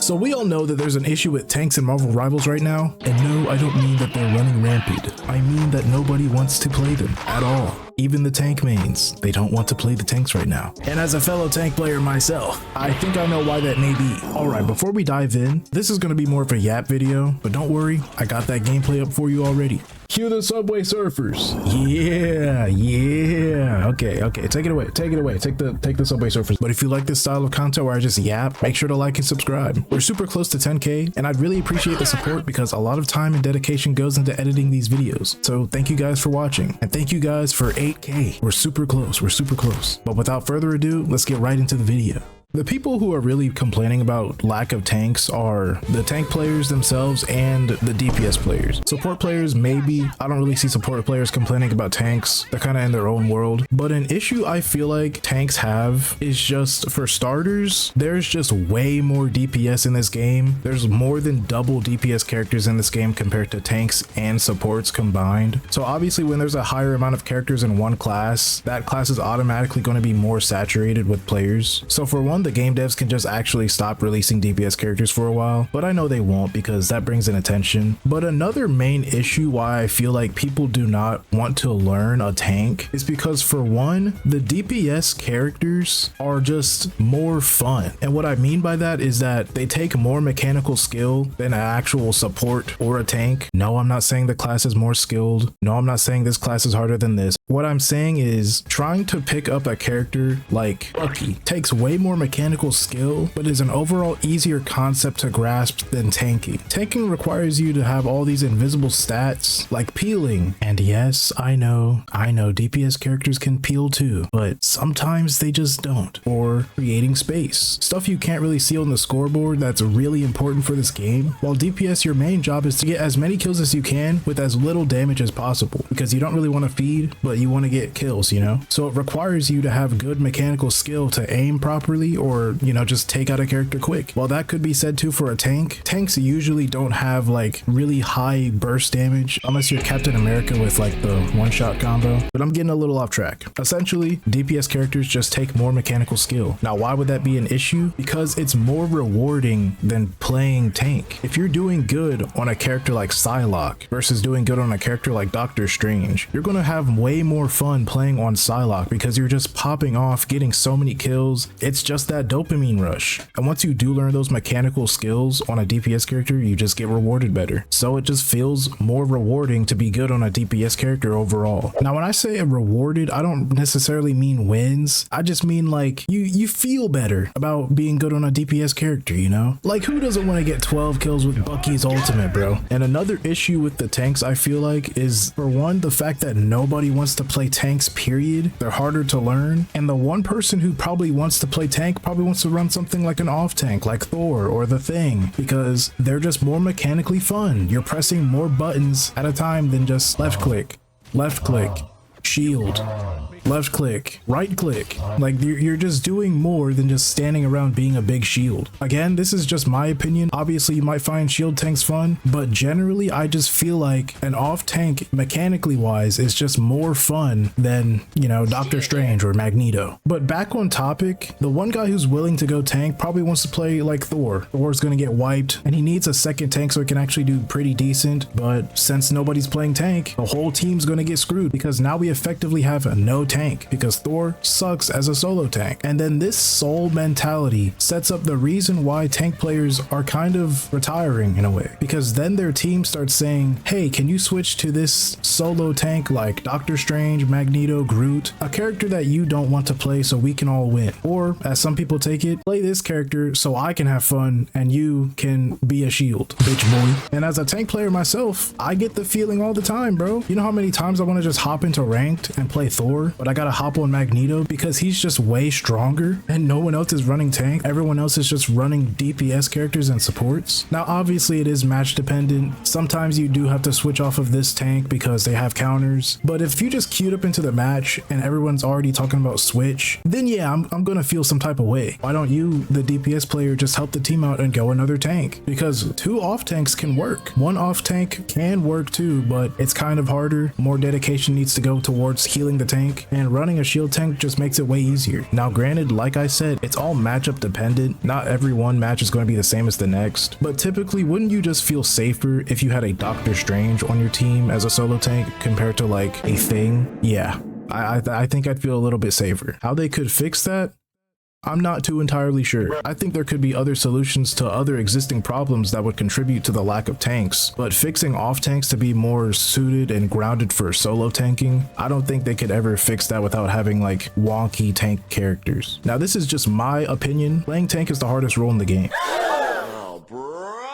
So we all know that there's an issue with tanks in Marvel Rivals right now, and no, I don't mean that they're running rampant. I mean that nobody wants to play them at all. Even the tank mains, they don't want to play the tanks right now. And as a fellow tank player myself, I think I know why that may be. Alright, before we dive in, this is going to be more of a yap video, but don't worry, I got that gameplay up for you already. Cue the Subway Surfers. Yeah. Okay, take it away. Take the Subway Surfers. But if you like this style of content where I just yap, make sure to like and subscribe. We're super close to 10K, and I'd really appreciate the support because a lot of time and dedication goes into editing these videos. So thank you guys for watching, and thank you guys for 8K. We're super close. But without further ado, let's get right into the video. The people who are really complaining about lack of tanks are the tank players themselves and the DPS players. Support players, maybe. I don't really see support players complaining about tanks. They're kind of in their own world. But an issue I feel like tanks have is just, for starters, there's just way more DPS in this game. There's more than double DPS characters in this game compared to tanks and supports combined. So obviously when there's a higher amount of characters in one class, that class is automatically going to be more saturated with players. So for one, the game devs can just actually stop releasing DPS characters for a while, but I know they won't because that brings in attention. But another main issue why I feel like people do not want to learn a tank is because, for one, the DPS characters are just more fun. And what I mean by that is that they take more mechanical skill than an actual support or a tank. No, I'm not saying the class is more skilled. No, I'm not saying this class is harder than this. What I'm saying is trying to pick up a character like Bucky takes way more mechanical skill, but is an overall easier concept to grasp than tanking. Tanking requires you to have all these invisible stats like peeling. And yes, I know DPS characters can peel too, but sometimes they just don't. Or creating space. Stuff you can't really see on the scoreboard that's really important for this game. While DPS, your main job is to get as many kills as you can with as little damage as possible, because you don't really want to feed, but you want to get kills, you know? So it requires you to have good mechanical skill to aim properly, or, you know, just take out a character quick. Well, that could be said too for a tank. Tanks usually don't have like really high burst damage unless you're Captain America with like the one-shot combo. But I'm getting a little off track. Essentially, DPS characters just take more mechanical skill. Now, why would that be an issue? Because it's more rewarding than playing tank. If you're doing good on a character like Psylocke versus doing good on a character like Doctor Strange, you're gonna have way more fun playing on Psylocke because you're just popping off, getting so many kills. It's just that dopamine rush. And once you do learn those mechanical skills on a DPS character, you just get rewarded better. So it just feels more rewarding to be good on a DPS character overall. Now, when I say rewarded, I don't necessarily mean wins. I just mean like you feel better about being good on a DPS character, you know? Like, who doesn't want to get 12 kills with Bucky's ultimate, bro? And another issue with the tanks, I feel like, is, for one, the fact that nobody wants to play tanks, period. They're harder to learn. And the one person who probably wants to play tank probably wants to run something like an off tank like Thor or the Thing, because they're just more mechanically fun. You're pressing more buttons at a time than just left click, shield, left click, right click. Like, you're just doing more than just standing around being a big shield. Again, this is just my opinion. Obviously you might find shield tanks fun, but generally I just feel like an off tank, mechanically wise, is just more fun than, you know, Doctor Strange or Magneto. But back on topic, the one guy who's willing to go tank probably wants to play like Thor. Thor's gonna get wiped and he needs a second tank so he can actually do pretty decent. But since nobody's playing tank, the whole team's gonna get screwed because now we effectively have a no tank, because Thor sucks as a solo tank. And then this soul mentality sets up the reason why tank players are kind of retiring in a way, because then their team starts saying, hey, can you switch to this solo tank like Doctor Strange, Magneto, Groot, a character that you don't want to play so we can all win? Or, as some people take it, play this character so I can have fun and you can be a shield, bitch boy. And as a tank player myself, I get the feeling all the time, bro. You know how many times I want to just hop into ranked and play Thor, but I gotta hop on Magneto because he's just way stronger and no one else is running tank. Everyone else is just running DPS characters and supports. Now, obviously it is match dependent. Sometimes you do have to switch off of this tank because they have counters. But if you just queued up into the match and everyone's already talking about switch, then yeah, I'm gonna feel some type of way. Why don't you, the DPS player, just help the team out and go another tank? Because 2 off tanks can work. 1 off tank can work too, but it's kind of harder. More dedication needs to go towards healing the tank. and running a shield tank just makes it way easier. Now granted, like I said, it's all matchup dependent. Not every one match is going to be the same as the next, but typically wouldn't you just feel safer if you had a Doctor Strange on your team as a solo tank compared to like a Thing? Yeah, I think I'd feel a little bit safer. How they could fix that, I'm not too entirely sure. I think there could be other solutions to other existing problems that would contribute to the lack of tanks, but fixing off tanks to be more suited and grounded for solo tanking, I don't think they could ever fix that without having like wonky tank characters. Now this is just my opinion. Playing tank is the hardest role in the game.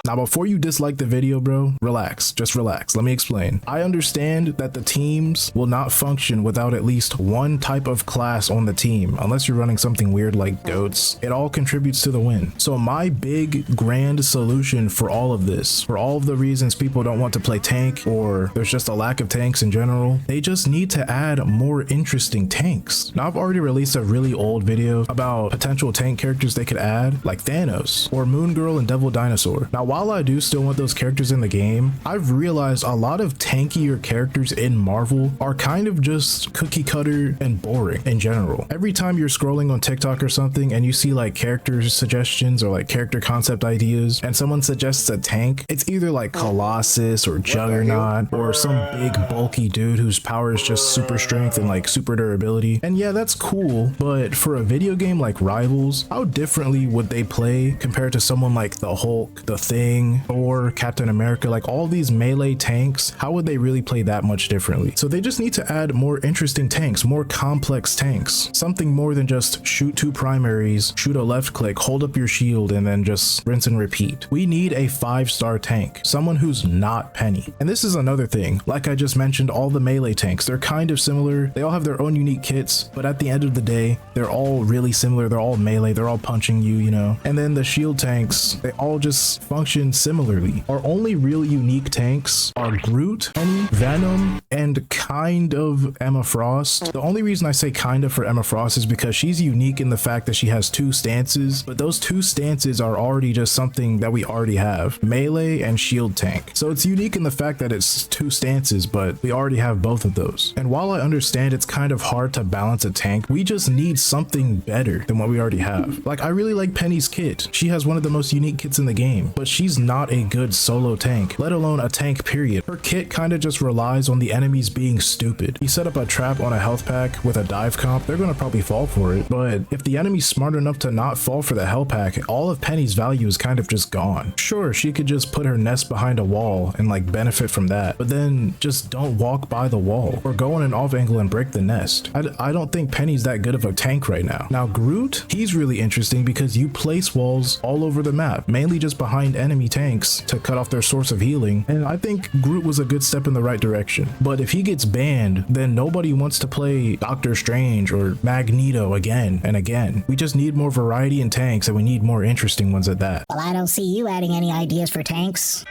Now, before you dislike the video, bro, relax, just relax. Let me explain. I understand that the teams will not function without at least one type of class on the team, unless you're running something weird like goats. It all contributes to the win. So my big grand solution for all of this, for all of the reasons people don't want to play tank, or there's just a lack of tanks in general, they just need to add more interesting tanks. Now, I've already released a really old video about potential tank characters they could add, like Thanos or Moon Girl and Devil Dinosaur. Now, while I do still want those characters in the game, I've realized a lot of tankier characters in Marvel are kind of just cookie cutter and boring in general. Every time you're scrolling on TikTok or something and you see like character suggestions or like character concept ideas and someone suggests a tank, it's either like Colossus or Juggernaut or some big bulky dude whose power is just super strength and like super durability. And yeah, that's cool, but for a video game like Rivals, how differently would they play compared to someone like the Hulk, the Thing, Thor, Captain America? Like all these melee tanks, how would they really play that much differently? So they just need to add more interesting tanks, more complex tanks, something more than just shoot two primaries, shoot a left click, hold up your shield, and then just rinse and repeat. We need a 5-star tank, someone who's not Penny. And this is another thing, like I just mentioned, all the melee tanks, they're kind of similar. They all have their own unique kits, but at the end of the day, they're all really similar. They're all melee, they're all punching you, you know? And then the shield tanks, they all just function similarly. Our only real unique tanks are Groot, Penny, Venom, and kind of Emma Frost. The only reason I say kind of for Emma Frost is because she's unique in the fact that she has 2 stances, but those 2 stances are already just something that we already have, melee and shield tank. So it's unique in the fact that it's 2 stances, but we already have both of those. And while I understand it's kind of hard to balance a tank, we just need something better than what we already have. Like I really like Penny's kit. She has one of the most unique kits in the game, but she's not a good solo tank, let alone a tank period. Her kit kind of just relies on the enemies being stupid. You set up a trap on a health pack with a dive comp, they're gonna probably fall for it, but if the enemy's smart enough to not fall for the health pack, all of Penny's value is kind of just gone. Sure, she could just put her nest behind a wall and like benefit from that, but then just don't walk by the wall or go on an off angle and break the nest. I don't think Penny's that good of a tank right now. Now Groot, he's really interesting because you place walls all over the map, mainly just behind enemy tanks to cut off their source of healing, and I think Groot was a good step in the right direction. But if he gets banned, then nobody wants to play Doctor Strange or Magneto again and again. We just need more variety in tanks, and we need more interesting ones at that. Well, I don't see you adding any ideas for tanks.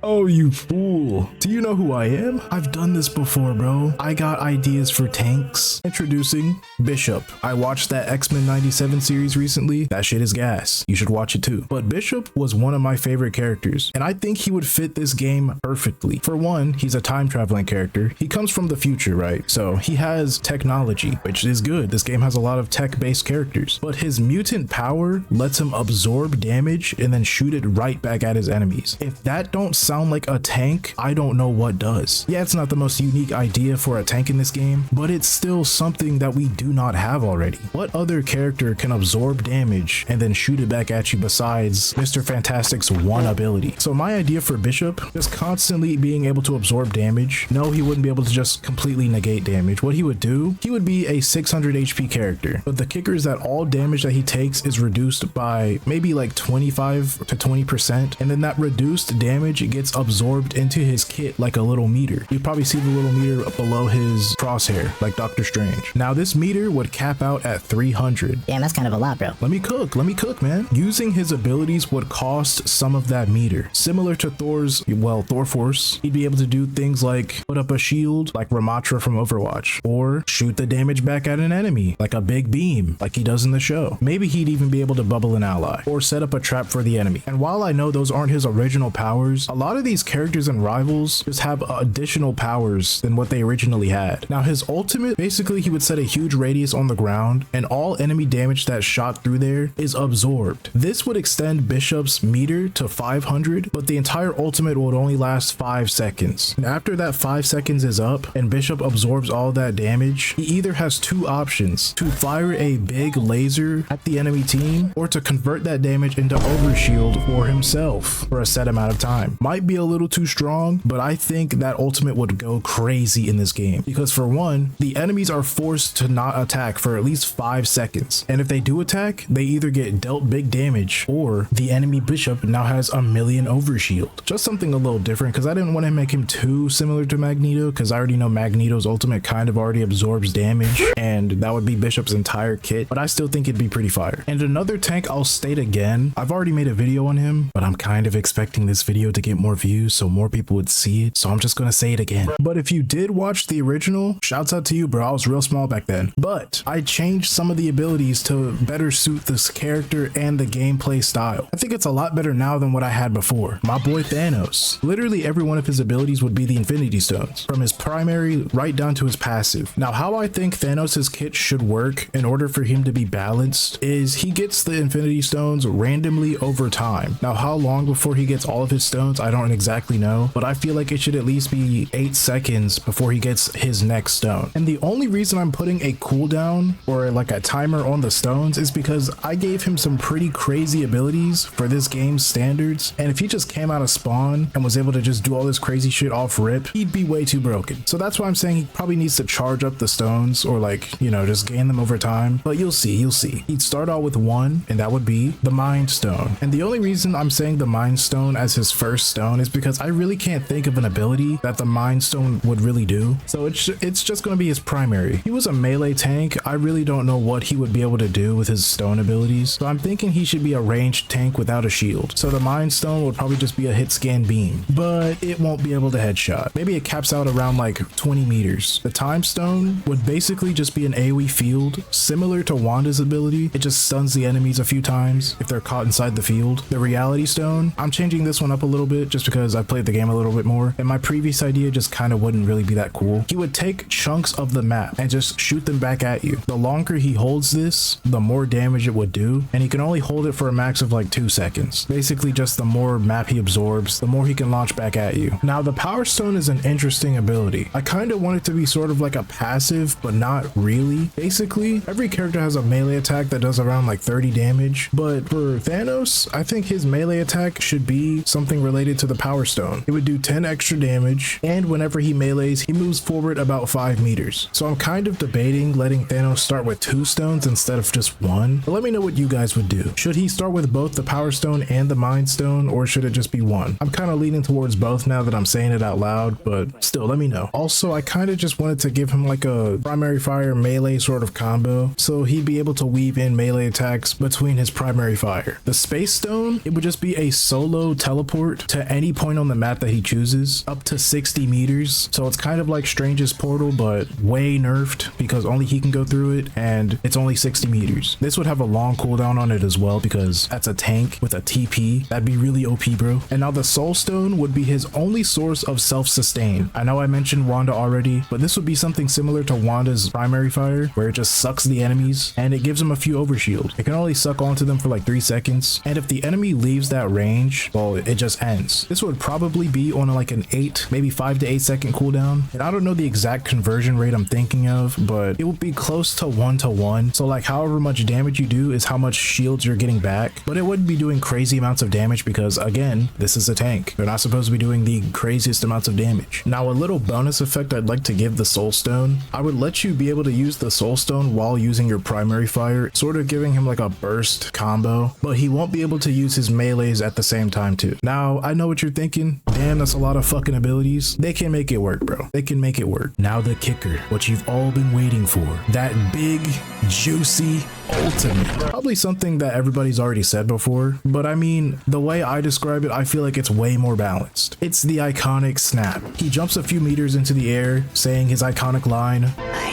Oh, you fool. Do you know who I am? I've done this before, bro. I got ideas for tanks. Introducing Bishop. I watched that X-Men 97 series recently. That shit is gas. You should watch it too. But Bishop was one of my favorite characters, and I think he would fit this game perfectly. For one, he's a time traveling character. He comes from the future, right? So he has technology, which is good. This game has a lot of tech-based characters, but his mutant power lets him absorb damage and then shoot it right back at his enemies. If that don't sound like a tank, I don't know what does. Yeah, it's not the most unique idea for a tank in this game, but it's still something that we do not have already. What other character can absorb damage and then shoot it back at you besides Mr. Fantastic's one ability? So my idea for Bishop is constantly being able to absorb damage. No, he wouldn't be able to just completely negate damage. What he would do, he would be a 600 HP character, but the kicker is that all damage that he takes is reduced by maybe like 25 to 20%, and then that reduced damage gets absorbed into his kit like a little meter. You probably see the little meter below his crosshair like Doctor Strange. Now this meter would cap out at 300. Damn, that's kind of a lot, bro. Let me cook, man. Using his abilities would cost some of that meter. Similar to Thor's, well, Thor Force, he'd be able to do things like put up a shield like Ramatra from Overwatch, or shoot the damage back at an enemy like a big beam like he does in the show. Maybe he'd even be able to bubble an ally or set up a trap for the enemy. And while I know those aren't his original powers, a lot lot of these characters and rivals just have additional powers than what they originally had. Now his ultimate, basically he would set a huge radius on the ground and all enemy damage that shot through there is absorbed. This would extend Bishop's meter to 500, but the entire ultimate would only last 5 seconds. And after that 5 seconds is up and Bishop absorbs all that damage, he either has two options: to fire a big laser at the enemy team or to convert that damage into overshield for himself for a set amount of time. Might be a little too strong, but I think that ultimate would go crazy in this game because for one, the enemies are forced to not attack for at least 5 seconds. And if they do attack, they either get dealt big damage or the enemy Bishop now has a million overshield. Just something a little different because I didn't want to make him too similar to Magneto because I already know Magneto's ultimate kind of already absorbs damage and that would be Bishop's entire kit, but I still think it'd be pretty fire. And another tank I'll state again, I've already made a video on him, but I'm kind of expecting this video to get more views so more people would see it, so I'm just gonna say it again. But if you did watch the original, shouts out to you, bro. I was real small back then, but I changed some of the abilities to better suit this character and the gameplay style. I think it's a lot better now than what I had before. My boy Thanos, literally every one of his abilities would be the Infinity Stones, from his primary right down to his passive. Now how I think Thanos's kit should work in order for him to be balanced is he gets the Infinity Stones randomly over time. Now how long before he gets all of his stones, I don't exactly know, but I feel like it should at least be 8 seconds before he gets his next stone. And the only reason I'm putting a cooldown or like a timer on the stones is because I gave him some pretty crazy abilities for this game's standards, and if he just came out of spawn and was able to just do all this crazy shit off rip, he'd be way too broken. So that's why I'm saying he probably needs to charge up the stones or like, you know, just gain them over time. But you'll see. He'd start out with one, and that would be the Mind Stone. And the only reason I'm saying the Mind Stone as his first stone is because I really can't think of an ability that the Mind Stone would really do. So it's just going to be his primary. He was a melee tank. I really don't know what he would be able to do with his stone abilities. So I'm thinking he should be a ranged tank without a shield. So the Mind Stone would probably just be a hit scan beam, but it won't be able to headshot. Maybe it caps out around like 20 meters. The Time Stone would basically just be an AoE field, similar to Wanda's ability. It just stuns the enemies a few times if they're caught inside the field. The Reality Stone, I'm changing this one up a little bit just because I played the game a little bit more, and my previous idea just kind of wouldn't really be that cool. He would take chunks of the map and just shoot them back at you. The longer he holds this, the more damage it would do, and he can only hold it for a max of like 2 seconds. Basically just the more map he absorbs, the more he can launch back at you. Now the Power Stone is an interesting ability. I kind of want it to be sort of like a passive, but not really. Basically, every character has a melee attack that does around like 30 damage, but for Thanos, I think his melee attack should be something related to the Power Stone. It would do 10 extra damage, and whenever he melees, he moves forward about 5 meters. So I'm kind of debating letting Thanos start with 2 stones instead of just 1, but let me know what you guys would do. Should he start with both the Power Stone and the Mind Stone, or should it just be one? I'm kind of leaning towards both now that I'm saying it out loud, but still, let me know. Also, I kind of just wanted to give him like a primary fire melee sort of combo, so he'd be able to weave in melee attacks between his primary fire. The Space Stone, it would just be a solo teleport to any point on the map that he chooses, up to 60 meters. So it's kind of like Strange's portal, but way nerfed because only he can go through it, and it's only 60 meters. This would have a long cooldown on it as well because that's a tank with a TP. That'd be really OP, bro. And now the Soul Stone would be his only source of self-sustain. I know I mentioned Wanda already, but this would be something similar to Wanda's primary fire, where it just sucks the enemies and it gives him a few overshield. It can only suck onto them for like 3 seconds, and if the enemy leaves that range, well, it just ends. This would probably be on like an 8, maybe 5 to 8 second cooldown, and I don't know the exact conversion rate I'm thinking of, but it would be close to 1-to-1. So like however much damage you do is how much shields you're getting back, but it wouldn't be doing crazy amounts of damage because again, this is a tank. They're not supposed to be doing the craziest amounts of damage. Now a little bonus effect I'd like to give the Soul Stone, I would let you be able to use the Soul Stone while using your primary fire, sort of giving him like a burst combo, but he won't be able to use his melees at the same time too. Now I know what you're thinking, damn, that's a lot of fucking abilities. They can make it work, bro. They can make it work. Now the kicker, what you've all been waiting for, that big juicy ultimate. Probably something that everybody's already said before, but I mean, the way I describe it, I feel like it's way more balanced. It's the iconic snap. He jumps a few meters into the air, saying his iconic line, I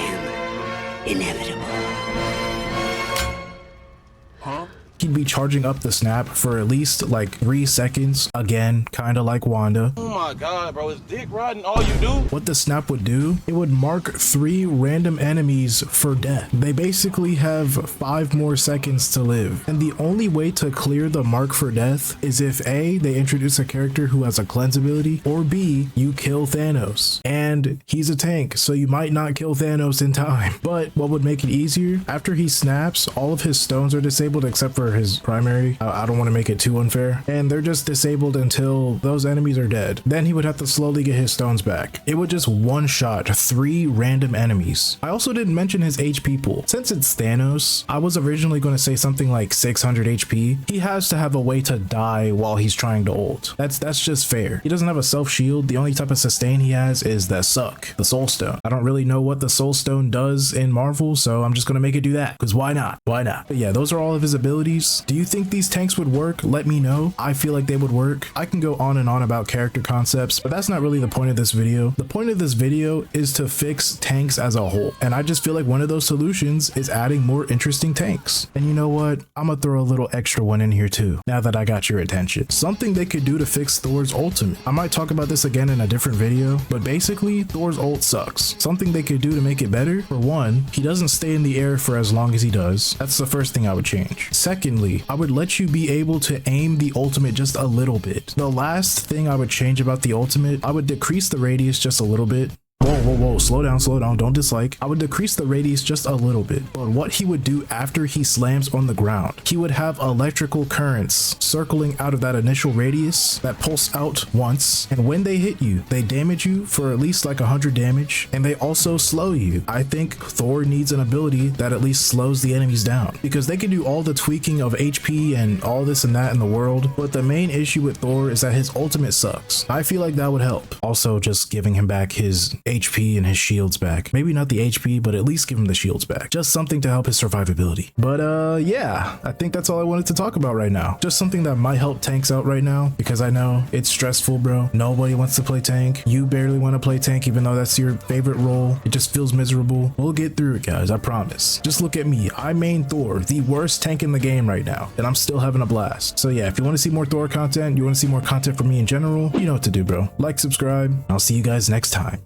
am inevitable. he he'd be charging up the snap for at least like 3 seconds. Again, kind of like Wanda. Oh my god, bro, is dick riding all you do? What the snap would do, it would mark 3 random enemies for death. They basically have 5 more seconds to live. And the only way to clear the mark for death is if A, they introduce a character who has a cleanse ability, or B, you kill Thanos. And he's a tank, so you might not kill Thanos in time. But what would make it easier, after he snaps, all of his stones are disabled except for his primary. I don't want to make it too unfair. And they're just disabled until those enemies are dead. Then he would have to slowly get his stones back. It would just one-shot 3 random enemies. I also didn't mention his HP pool. Since it's Thanos, I was originally going to say something like 600 HP. He has to have a way to die while he's trying to ult. That's just fair. He doesn't have a self shield. The only type of sustain he has is the suck, the soul stone. I don't really know what the soul stone does in Marvel, so I'm just going to make it do that, because why not? Why not? But yeah, those are all of his abilities. Do you think these tanks would work? Let me know. I feel like they would work. I can go on and on about character concepts, but that's not really the point of this video. The point of this video is to fix tanks as a whole, and I just feel like one of those solutions is adding more interesting tanks. And you know what? I'm gonna throw a little extra one in here too, now that I got your attention. Something they could do to fix Thor's ultimate. I might talk about this again in a different video, but basically Thor's ult sucks. Something they could do to make it better: for one, he doesn't stay in the air for as long as he does. That's the first thing I would change. Secondly, I would let you be able to aim the ultimate just a little bit. The last thing I would change about the ultimate, I would decrease the radius just a little bit. Whoa, slow down, don't dislike. I would decrease the radius just a little bit, but what he would do after he slams on the ground, he would have electrical currents circling out of that initial radius that pulse out once, and when they hit you, they damage you for at least like 100 damage, and they also slow you. I think Thor needs an ability that at least slows the enemies down, because they can do all the tweaking of HP and all this and that in the world, but the main issue with Thor is that his ultimate sucks. I feel like that would help. Also, just giving him back his HP and his shields back. Maybe not the HP, but at least give him the shields back. Just something to help his survivability. But yeah, I think that's all I wanted to talk about right now. Just something that might help tanks out right now, because I know it's stressful, bro. Nobody wants to play tank. You barely want to play tank, even though that's your favorite role. It just feels miserable. We'll get through it, guys. I promise. Just look at me. I main Thor, the worst tank in the game right now, and I'm still having a blast. So yeah, if you want to see more Thor content, you want to see more content from me in general, you know what to do, bro. Like, subscribe. I'll see you guys next time.